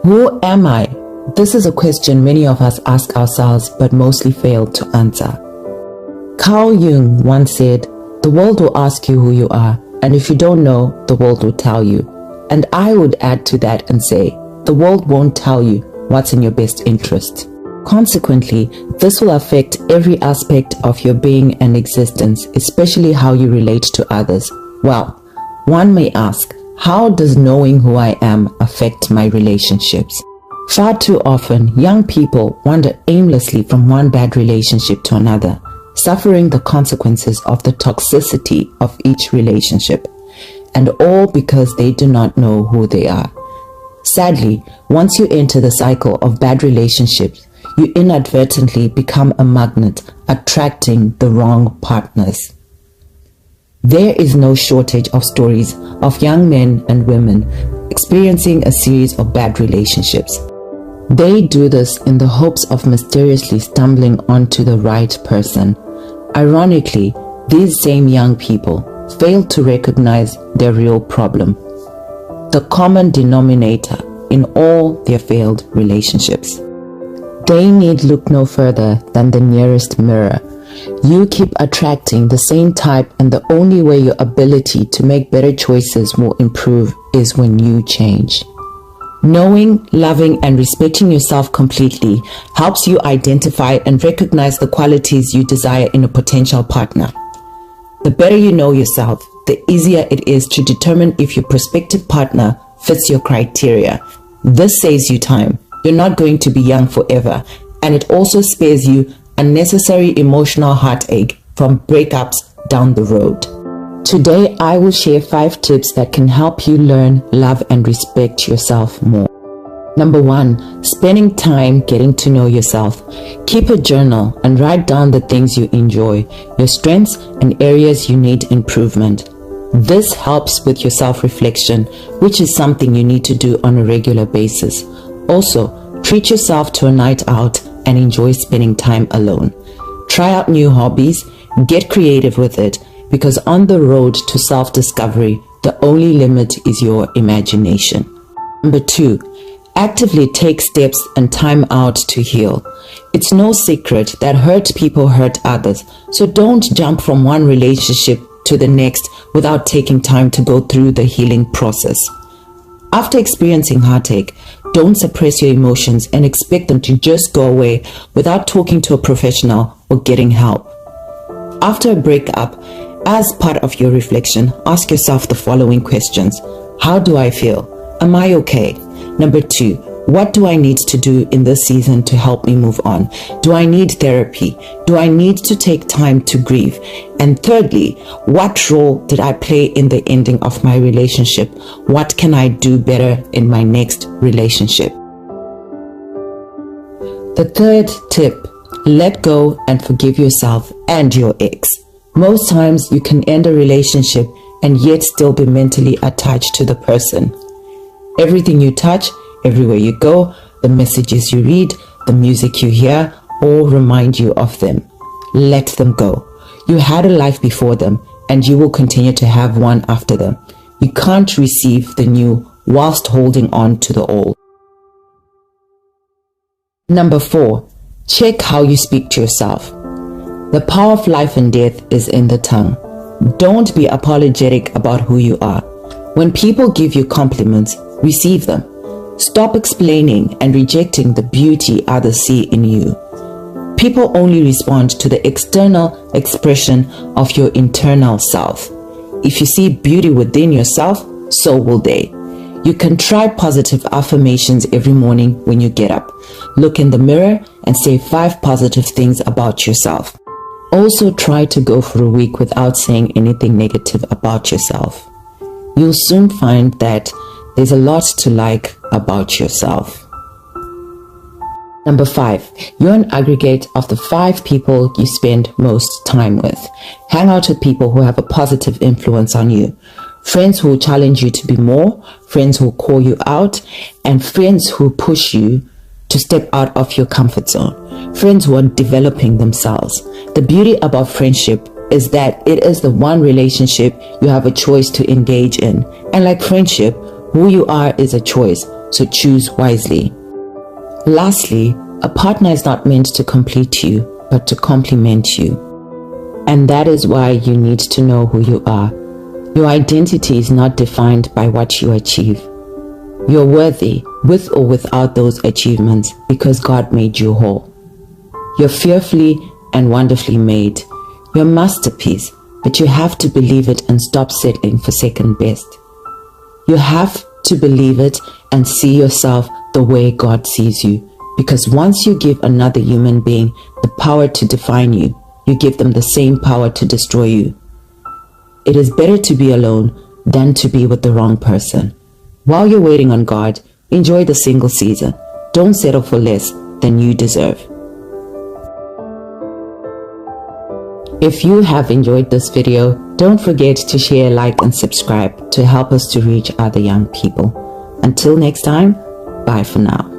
Who am I? This is a question many of us ask ourselves but mostly fail to answer. Carl Jung once said, "The world will ask you who you are, and if you don't know, the world will tell you." And I would add to that and say, the world won't tell you what's in your best interest. Consequently, this will affect every aspect of your being and existence, especially how you relate to others. Well, one may ask, how does knowing who I am affect my relationships? Far too often, young people wander aimlessly from one bad relationship to another, suffering the consequences of the toxicity of each relationship, and all because they do not know who they are. Sadly, once you enter the cycle of bad relationships, you inadvertently become a magnet, attracting the wrong partners. There is no shortage of stories of young men and women experiencing a series of bad relationships. They do this in the hopes of mysteriously stumbling onto the right person. Ironically, these same young people fail to recognize their real problem, the common denominator in all their failed relationships. They need look no further than the nearest mirror. You keep attracting the same type, and the only way your ability to make better choices will improve is when you change. Knowing, loving, and respecting yourself completely helps you identify and recognize the qualities you desire in a potential partner. The better you know yourself, the easier it is to determine if your prospective partner fits your criteria. This saves you time. You're not going to be young forever, and it also spares you unnecessary emotional heartache from breakups down the road. Today, I will share 5 tips that can help you learn, love, and respect yourself more. Number 1, spending time getting to know yourself. Keep a journal and write down the things you enjoy, your strengths, and areas you need improvement. This helps with your self-reflection, which is something you need to do on a regular basis. Also, treat yourself to a night out and enjoy spending time alone. Try out new hobbies, get creative with it, because on the road to self-discovery, the only limit is your imagination. Number 2, actively take steps and time out to heal. It's no secret that hurt people hurt others, so don't jump from one relationship to the next without taking time to go through the healing process. After experiencing heartache, don't suppress your emotions and expect them to just go away without talking to a professional or getting help. After a breakup, as part of your reflection, ask yourself the following questions. How do I feel? Am I okay? Number 2, what do I need to do in this season to help me move on? Do I need therapy? Do I need to take time to grieve? And thirdly, what role did I play in the ending of my relationship? What can I do better in my next relationship? The third tip, let go and forgive yourself and your ex. Most times you can end a relationship and yet still be mentally attached to the person. Everything you touch, everywhere you go, the messages you read, the music you hear, all remind you of them. Let them go. You had a life before them, and you will continue to have one after them. You can't receive the new whilst holding on to the old. Number 4, check how you speak to yourself. The power of life and death is in the tongue. Don't be apologetic about who you are. When people give you compliments, receive them. Stop explaining and rejecting the beauty others see in you. People only respond to the external expression of your internal self. If you see beauty within yourself, so will they. You can try positive affirmations every morning when you get up. Look in the mirror and say 5 positive things about yourself. Also try to go for a week without saying anything negative about yourself. You'll soon find that there's a lot to like about yourself. Number 5, you're an aggregate of the 5 people you spend most time with. Hang out with people who have a positive influence on you. Friends who will challenge you to be more, friends who will call you out, and friends who push you to step out of your comfort zone. Friends who are developing themselves. The beauty about friendship is that it is the one relationship you have a choice to engage in. And like friendship, who you are is a choice. so choose wisely. Lastly, a partner is not meant to complete you, but to complement you. And that is why you need to know who you are. Your identity is not defined by what you achieve. You're worthy with or without those achievements because God made you whole. You're fearfully and wonderfully made. You're a masterpiece, but you have to believe it and stop settling for second best. You have to believe it and see yourself the way God sees you, because once you give another human being the power to define you, you give them the same power to destroy you. It is better to be alone than to be with the wrong person. While you're waiting on God, enjoy the single season. Don't settle for less than you deserve. If you have enjoyed this video, don't forget to share, like, and subscribe to help us to reach other young people. Until next time, bye for now.